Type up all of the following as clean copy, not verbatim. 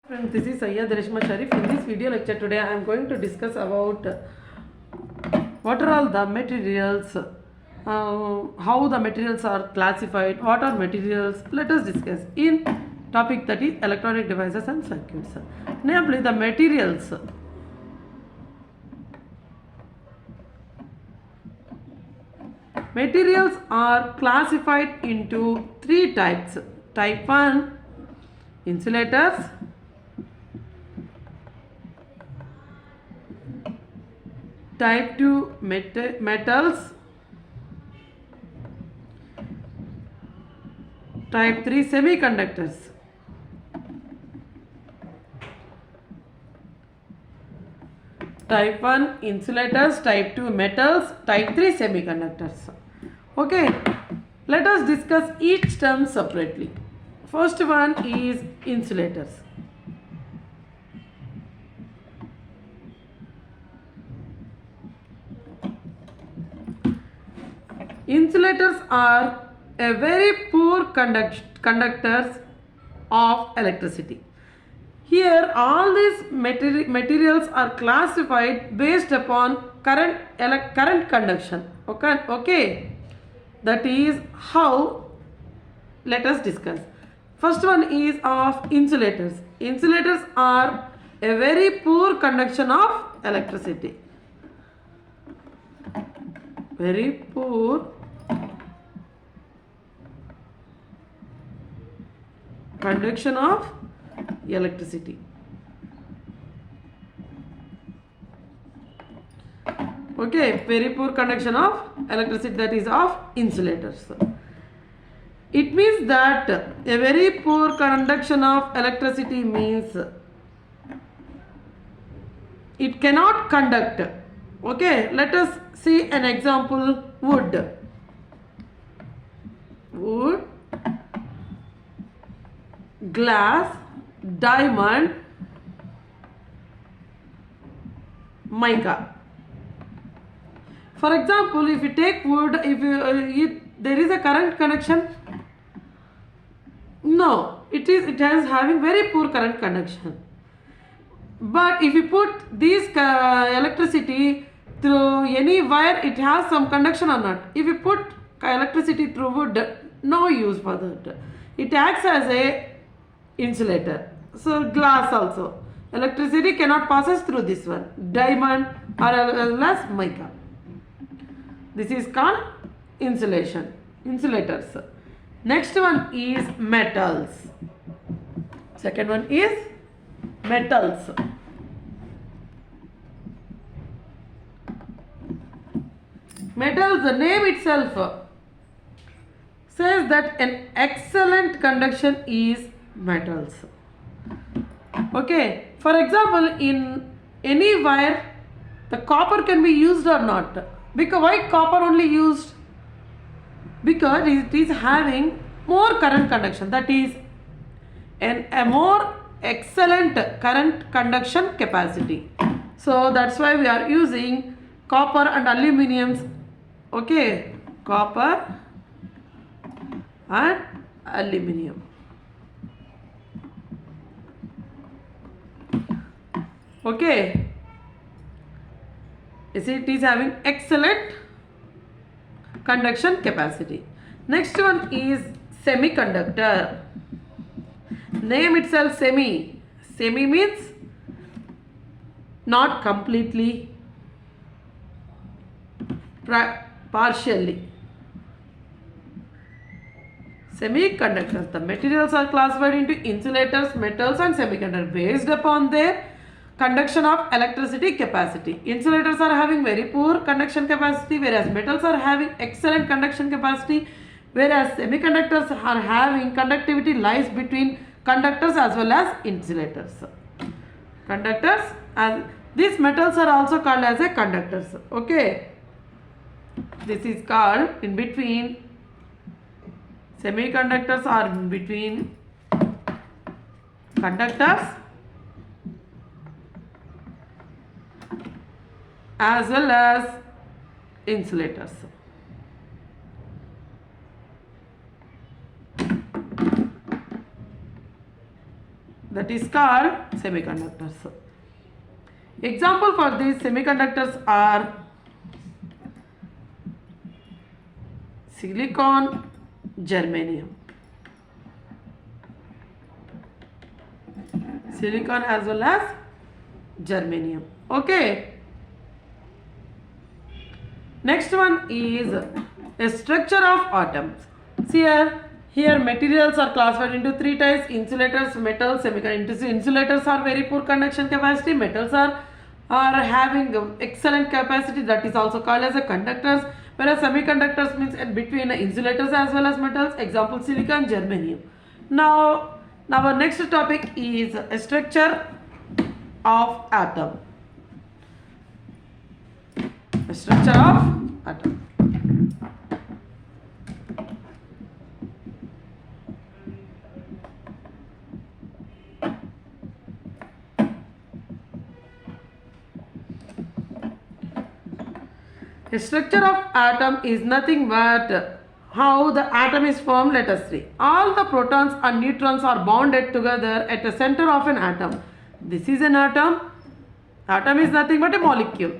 Friends, this is Syed Reshma Shareef. In this video lecture today I am going to discuss about what are all the materials, how the materials are classified, what are materials. Let us discuss in topic that is electronic devices and circuits. Namely, the materials. Materials are classified into three types. Type 1, insulators. Type 2, metals. Type 3, semiconductors. Type 1, insulators. Type 2, metals. Type 3, semiconductors. Okay, let us discuss each term separately. First one is insulators. Insulators are a very poor conductors of electricity. Here all these materials are classified based upon current conduction. Okay, that is how. Let us discuss. First one is of insulators. Insulators are a very poor conduction of electricity. Very poor conduction of electricity. Okay, very poor conduction of electricity, that is of insulators. It means that a very poor conduction of electricity means it cannot conduct. Okay, let us see an example. Wood, glass, diamond, mica. For example, if you take wood, if there is a current connection, no, it has having very poor current conduction. But if you put this electricity through any wire, it has some conduction or not. If you put electricity through wood, no use for that. It acts as a insulator. So glass also, electricity cannot passes through this one. Diamond or as mica. This is called insulators. Next one is metals. Second one is metals. Metals, the name itself says that an excellent conduction is metals. Okay, for example, in any wire, the copper can be used or not. Because why copper only used? Because it is having more current conduction, that is a more excellent current conduction capacity. So that's why we are using copper and aluminiums. Okay, copper and aluminium. Okay, it is having excellent conduction capacity. Next one is semiconductor. Name itself semi. Semi means not completely, partially. Semiconductors. The materials are classified into insulators, metals and semiconductors based upon their conduction of electricity capacity. Insulators are having very poor conduction capacity, whereas metals are having excellent conduction capacity, whereas semiconductors are having conductivity lies between conductors as well as insulators. Conductors, and these metals are also called as a conductors. Okay, this is called in between. Semiconductors are in between conductors as well as insulators. that is called semiconductors. Example for these semiconductors are silicon, germanium. Silicon as well as germanium. Okay. Next one is a structure of atoms. See here materials are classified into three types: insulators, metals, semiconductors. Insulators are very poor conduction capacity. Metals are having excellent capacity, that is also called as a conductors. Whereas semiconductors means between insulators as well as metals. Example silicon, germanium. Now our next topic is a structure of atom. A structure of atom. A structure of atom is nothing but how the atom is formed. Let us see. All the protons and neutrons are bonded together at the center of an atom. This is an atom. Atom is nothing but a molecule.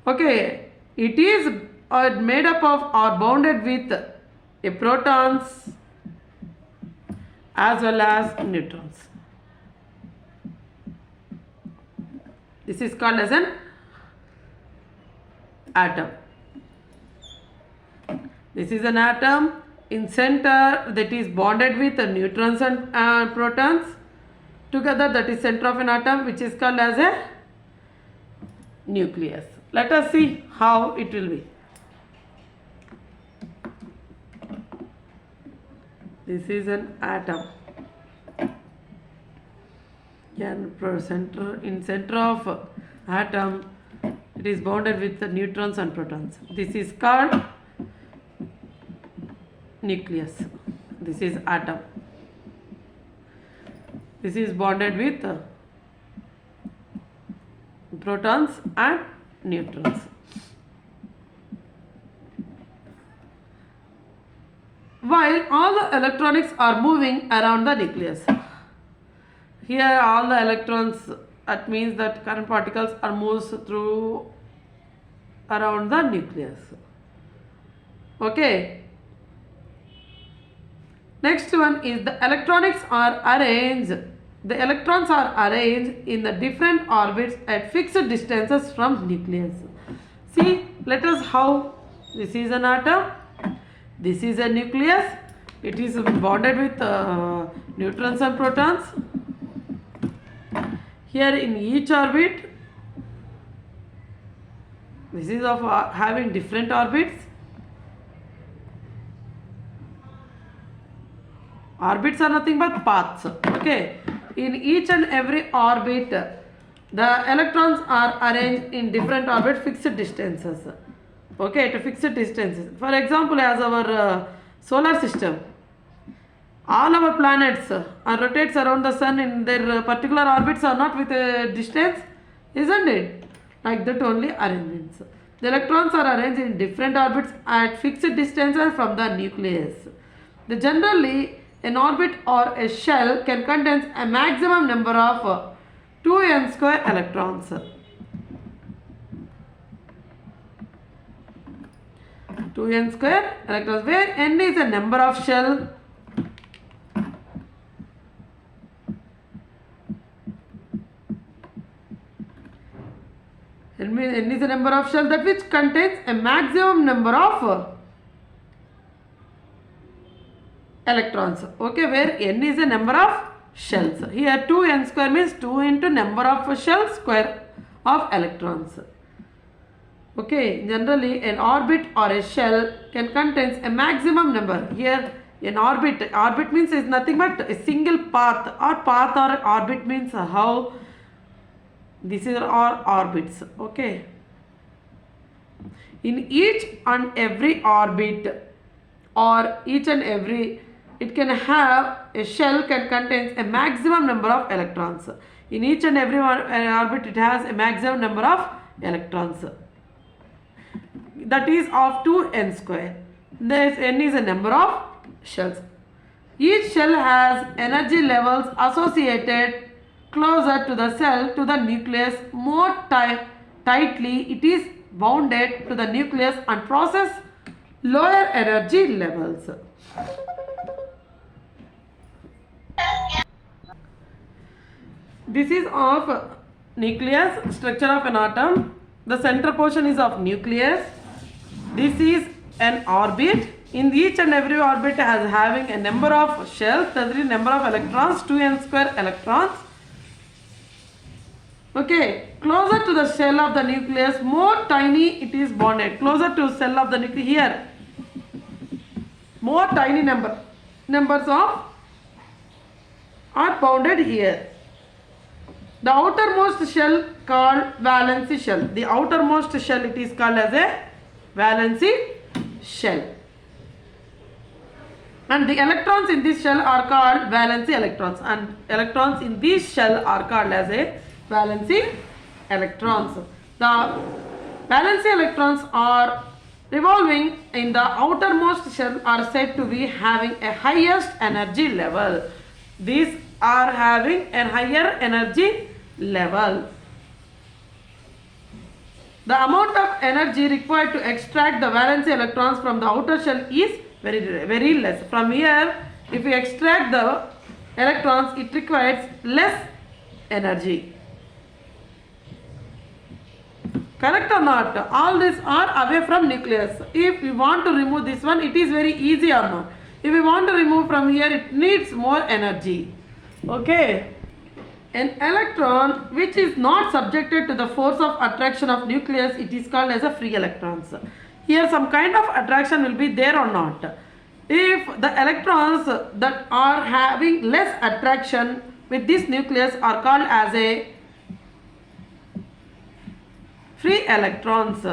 Okay, it is made up of or bounded with a protons as well as neutrons. This is called as an atom. This is an atom in center that is bonded with neutrons and protons together, that is center of an atom, which is called as a nucleus. Let us see how it will be. This is an atom. In center of atom, it is bounded with the neutrons and protons. This is called nucleus. This is atom. This is bonded with protons and neutrons. While all the electronics are moving around the nucleus. Here all the electrons, that means that current particles are moves through around the nucleus. Okay. Next one is the electronics are arranged. The electrons are arranged in the different orbits at fixed distances from nucleus. See, let us how this is an atom. This is a nucleus. It is bonded with neutrons and protons. Here in each orbit, this is of having different orbits. Orbits are nothing but paths. Okay. In each and every orbit, the electrons are arranged in different orbit fixed distances. Okay, to fixed distances. For example, as our solar system, all our planets rotates around the sun in their particular orbits are not with a distance, isn't it? Like that only arrangements. The electrons are arranged in different orbits at fixed distances from the nucleus. Generally, an orbit or a shell can contain a maximum number of 2n square electrons. 2n square electrons, where n is a number of shell. N is a number of shell that which contains a maximum number of electrons. Okay, where n is a number of shells. Here 2n square means 2 into number of shells square of electrons. Okay, generally an orbit or a shell can contains a maximum number. Here an orbit means is nothing but a single path, or orbit means how this is our orbits. Okay, in each and every orbit or each and every, it can have a shell can contains a maximum number of electrons. In each and every orbit it has a maximum number of electrons, that is of 2n square. This n is a number of shells. Each shell has energy levels associated closer to the cell to the nucleus. More tightly it is bounded to the nucleus and process lower energy levels. This is of nucleus, structure of an atom. The center portion is of nucleus. This is an orbit. In each and every orbit has having a number of shells, that is number of electrons, 2n square electrons. Okay, closer to the shell of the nucleus, more tiny it is bonded. Closer to cell of the nucleus here, more tiny numbers of are bounded here. The outermost shell called valency shell. The outermost shell it is called as a valency shell. And the electrons in this shell are called valency electrons, and electrons in this shell are called as a valency electrons. The valency electrons are revolving in the outermost shell are said to be having a highest energy level. These are having a higher energy level. The amount of energy required to extract the valency electrons from the outer shell is very less. From here, if we extract the electrons, it requires less energy. Correct or not? All these are away from nucleus. If we want to remove this one, it is very easy or not. If we want to remove from here, it needs more energy. Okay. An electron which is not subjected to the force of attraction of nucleus, it is called as a free electrons. Here some kind of attraction will be there or not. If the electrons that are having less attraction with this nucleus are called as a free electrons.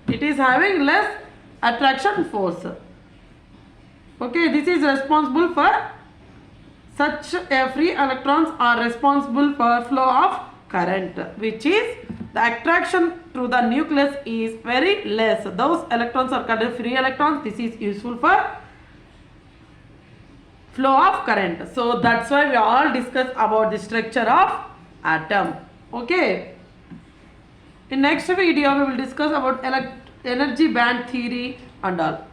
It is having less attraction force. Okay, this is responsible for such a free electrons are responsible for flow of current, which is the attraction to the nucleus is very less. Those electrons are called free electrons. This is useful for flow of current. So that's why we all discuss about the structure of atom. Okay. In next video we will discuss about energy band theory and all.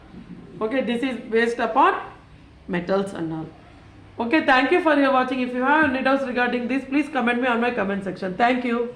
Okay, this is based upon metals and all. Okay, thank you for your watching. If you have any doubts regarding this, please comment me on my comment section. Thank you.